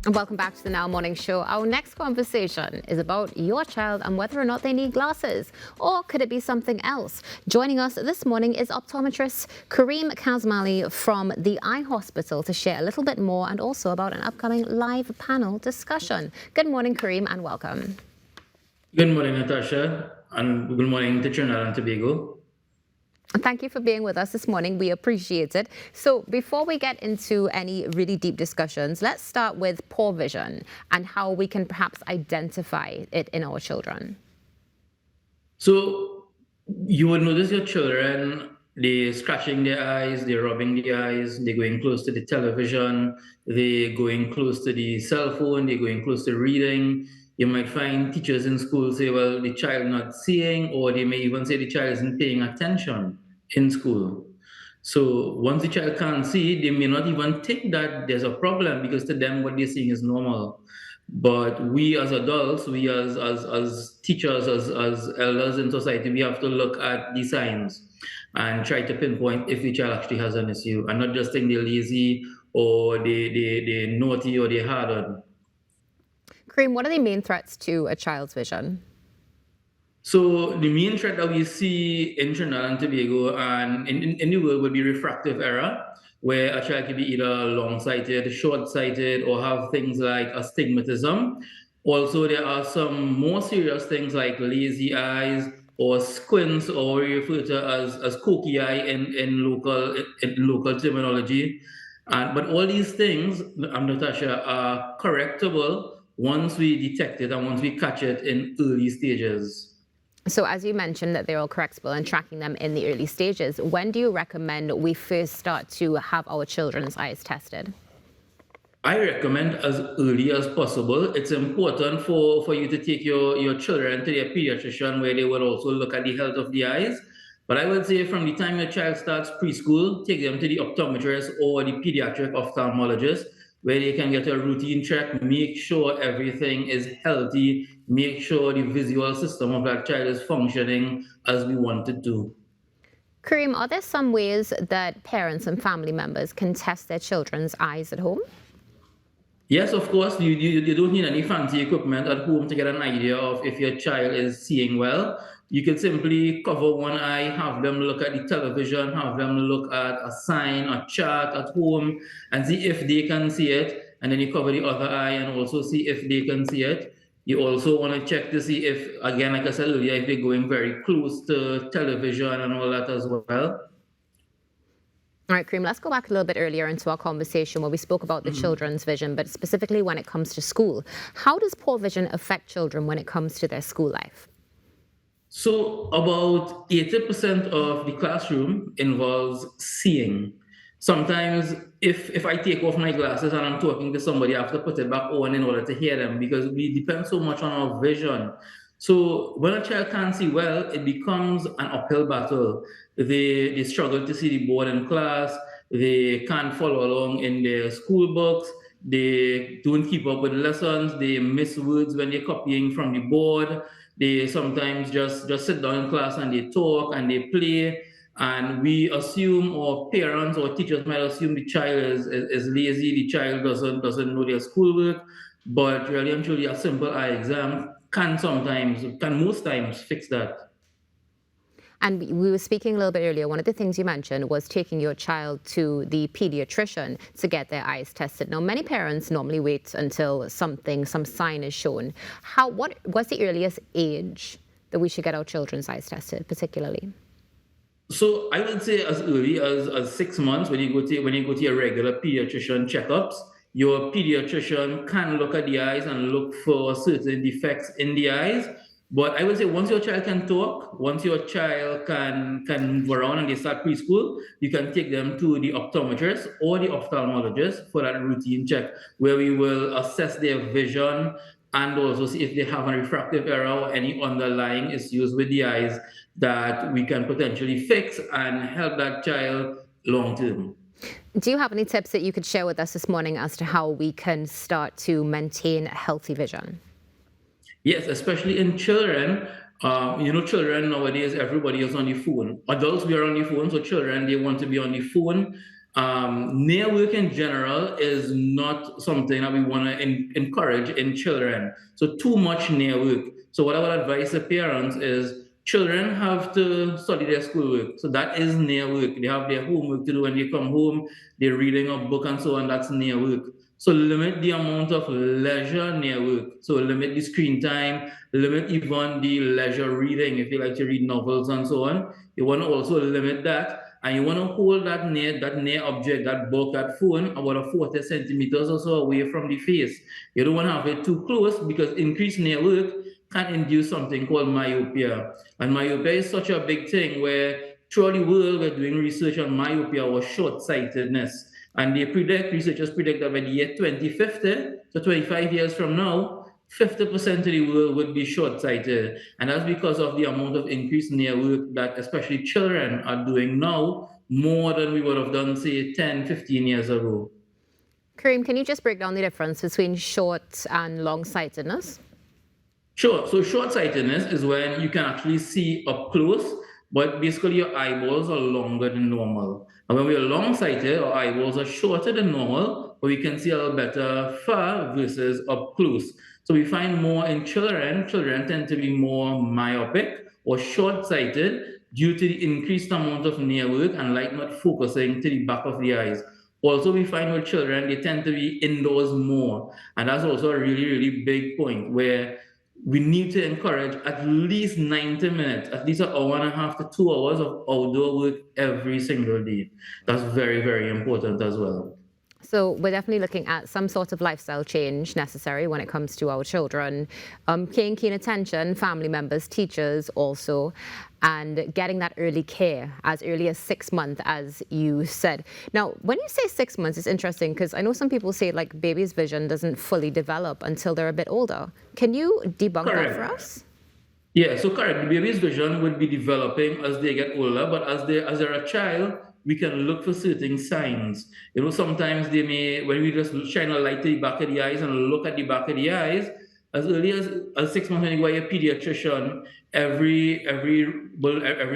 And welcome back to the Now Morning Show. Our next conversation is about your child and whether or not they need glasses. Or could it be something else? Joining us this morning is Optometrist Kareem Kasmally from the Eye Hospital to share a little bit more and also about an upcoming live panel discussion. Good morning, Kareem, and welcome. Good morning, Natasha, and good morning to Trinidad and Tobago. Thank you for being with us this morning. We appreciate it. So before we get into any really deep discussions, let's start with poor vision and how we can perhaps identify it in our children. So you will notice your children, they're scratching their eyes, they're rubbing their eyes, they're going close to the television, they're going close to the cell phone, they're going close to reading. You might find teachers in school say, well, the child not seeing, or they may even say the child isn't paying attention in school. So once the child can't see, they may not even think that there's a problem because to them what they're seeing is normal. But we as adults, we as teachers, as elders in society, we have to look at the signs and try to pinpoint if the child actually has an issue and not just think they're lazy or they're naughty or they're hardened. Kareem, what are the main threats to a child's vision? So the main threat that we see in Trinidad and Tobago and in the world would be refractive error, where a child could be either long-sighted, short-sighted, or have things like astigmatism. Also, there are some more serious things like lazy eyes or squints, or we refer to as cokey eye in local terminology. But all these things, Natasha, are correctable once we detect it and once we catch it in early stages. So as you mentioned that they're all correctable and tracking them in the early stages, when do you recommend we first start to have our children's eyes tested? I recommend as early as possible. It's important for you to take your children to their pediatrician where they will also look at the health of the eyes. But I would say from the time your child starts preschool, take them to the optometrist or the pediatric ophthalmologist where they can get a routine check, make sure everything is healthy, make sure the visual system of that child is functioning as we want it to. Kareem, are there some ways that parents and family members can test their children's eyes at home? Yes, of course, you don't need any fancy equipment at home to get an idea of if your child is seeing well. You can simply cover one eye, have them look at the television, have them look at a sign, a chart at home, and see if they can see it. And then you cover the other eye and also see if they can see it. You also want to check to see if, again, like I said earlier, if they're going very close to television and all that as well. All right, Kareem, let's go back a little bit earlier into our conversation where we spoke about the children's vision, but specifically when it comes to school. How does poor vision affect children when it comes to their school life? So about 80% of the classroom involves seeing. Sometimes if I take off my glasses and I'm talking to somebody, I have to put it back on in order to hear them because we depend so much on our vision. So when a child can't see well, it becomes an uphill battle. They struggle to see the board in class. They can't follow along in their school books. They don't keep up with lessons. They miss words when they're copying from the board. They sometimes just sit down in class and they talk and they play. And we assume, or parents or teachers might assume the child is lazy, the child doesn't know their schoolwork. But really and truly, a simple eye exam can most times fix that. And we were speaking a little bit earlier, one of the things you mentioned was taking your child to the pediatrician to get their eyes tested. Now, many parents normally wait until some sign is shown. What's the earliest age that we should get our children's eyes tested, particularly? So I would say as early as 6 months when you go to your regular pediatrician checkups, your pediatrician can look at the eyes and look for certain defects in the eyes. But I would say once your child can talk, once your child can move around and they start preschool, you can take them to the optometrist or the ophthalmologist for that routine check, where we will assess their vision and also see if they have a refractive error or any underlying issues with the eyes that we can potentially fix and help that child long term. Do you have any tips that you could share with us this morning as to how we can start to maintain a healthy vision? Yes, especially in children. Children nowadays, everybody is on the phone. Adults, we are on the phone, so children, they want to be on the phone. Near work in general is not something that we want to encourage in children. So too much near work. So what I would advise the parents is children have to study their schoolwork. So that is near work. They have their homework to do when they come home. They're reading a book and so on. That's near work. So limit the amount of leisure near work. So limit the screen time, limit even the leisure reading. If you like to read novels and so on, you want to also limit that. And you want to hold that near object, that book, that phone, about 40 centimeters or so away from the face. You don't want to have it too close because increased near work can induce something called myopia. And myopia is such a big thing where throughout the world we're doing research on myopia or short-sightedness. And researchers predict that by the year 2050, so 25 years from now, 50% of the world would be short-sighted. And that's because of the amount of increased near work that especially children are doing now, more than we would have done, say, 10, 15 years ago. Kareem, can you just break down the difference between short and long-sightedness? Sure. So short-sightedness is when you can actually see up close, but basically your eyeballs are longer than normal. And when we are long-sighted, our eyeballs are shorter than normal, but we can see a little better far versus up close. So we find more in children tend to be more myopic or short-sighted due to the increased amount of near work and light not focusing to the back of the eyes. Also, we find with children, they tend to be indoors more. And that's also a really, really big point where we need to encourage at least 90 minutes, at least an hour and a half to 2 hours of outdoor work every single day. That's very, very important as well. So we're definitely looking at some sort of lifestyle change necessary when it comes to our children, paying keen attention, family members, teachers also, and getting that early care as early as 6 months, as you said. Now, when you say 6 months, it's interesting because I know some people say like baby's vision doesn't fully develop until they're a bit older. Can you debunk Correct. that for us? Yeah, so correct. The baby's vision will be developing as they get older, but as they're a child, we can look for certain signs. Sometimes they may, when we just shine a light to the back of the eyes and look at the back of the eyes, as early as 6 months when you go to your pediatrician, every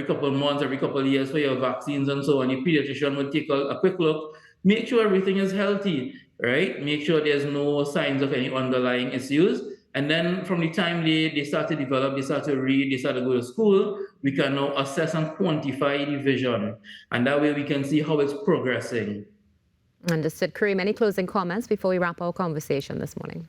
couple of months, every couple of years for your vaccines and so on, your pediatrician will take a quick look, make sure everything is healthy, right? Make sure there's no signs of any underlying issues. And then from the time they start to develop, they start to read, they start to go to school, we can now assess and quantify the vision. And that way we can see how it's progressing. Understood. Kareem, any closing comments before we wrap our conversation this morning?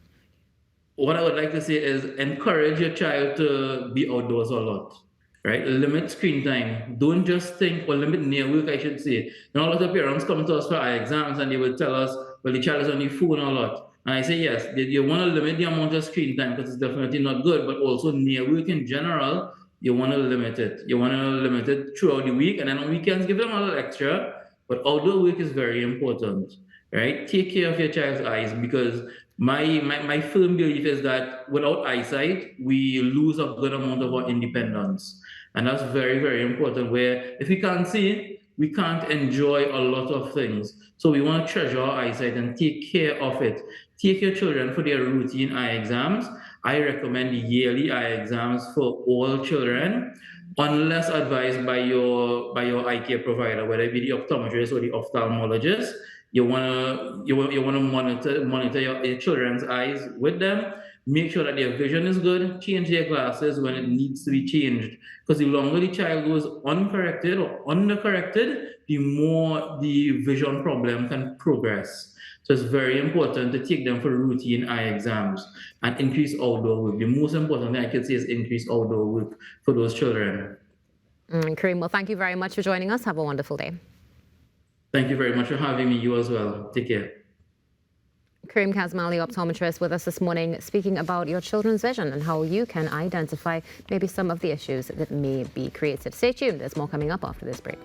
What I would like to say is encourage your child to be outdoors a lot, right? Limit screen time. Don't just think, or limit near work, I should say. A lot of parents come to us for eye exams and they will tell us, well, the child is on the phone a lot. And I say, yes, you want to limit the amount of screen time because it's definitely not good, but also near work in general, you want to limit it. You want to limit it throughout the week, and then on weekends, give them a little extra. But outdoor work is very important, right? Take care of your child's eyes because my firm belief is that without eyesight, we lose a good amount of our independence. And that's very, very important, where if we can't see, we can't enjoy a lot of things. So we want to treasure our eyesight and take care of it. Take your children for their routine eye exams. I recommend yearly eye exams for all children, unless advised by your eye care provider, whether it be the optometrist or the ophthalmologist. You wanna monitor your children's eyes with them. Make sure that their vision is good. Change their glasses when it needs to be changed. Because the longer the child goes uncorrected or undercorrected, the more the vision problem can progress. So it's very important to take them for routine eye exams and increase outdoor work. The most important thing I could say is increase outdoor work for those children. Kareem, well, thank you very much for joining us. Have a wonderful day. Thank you very much for having me. You as well. Take care. Kareem Kasmally, optometrist, with us this morning, speaking about your children's vision and how you can identify maybe some of the issues that may be created. Stay tuned. There's more coming up after this break.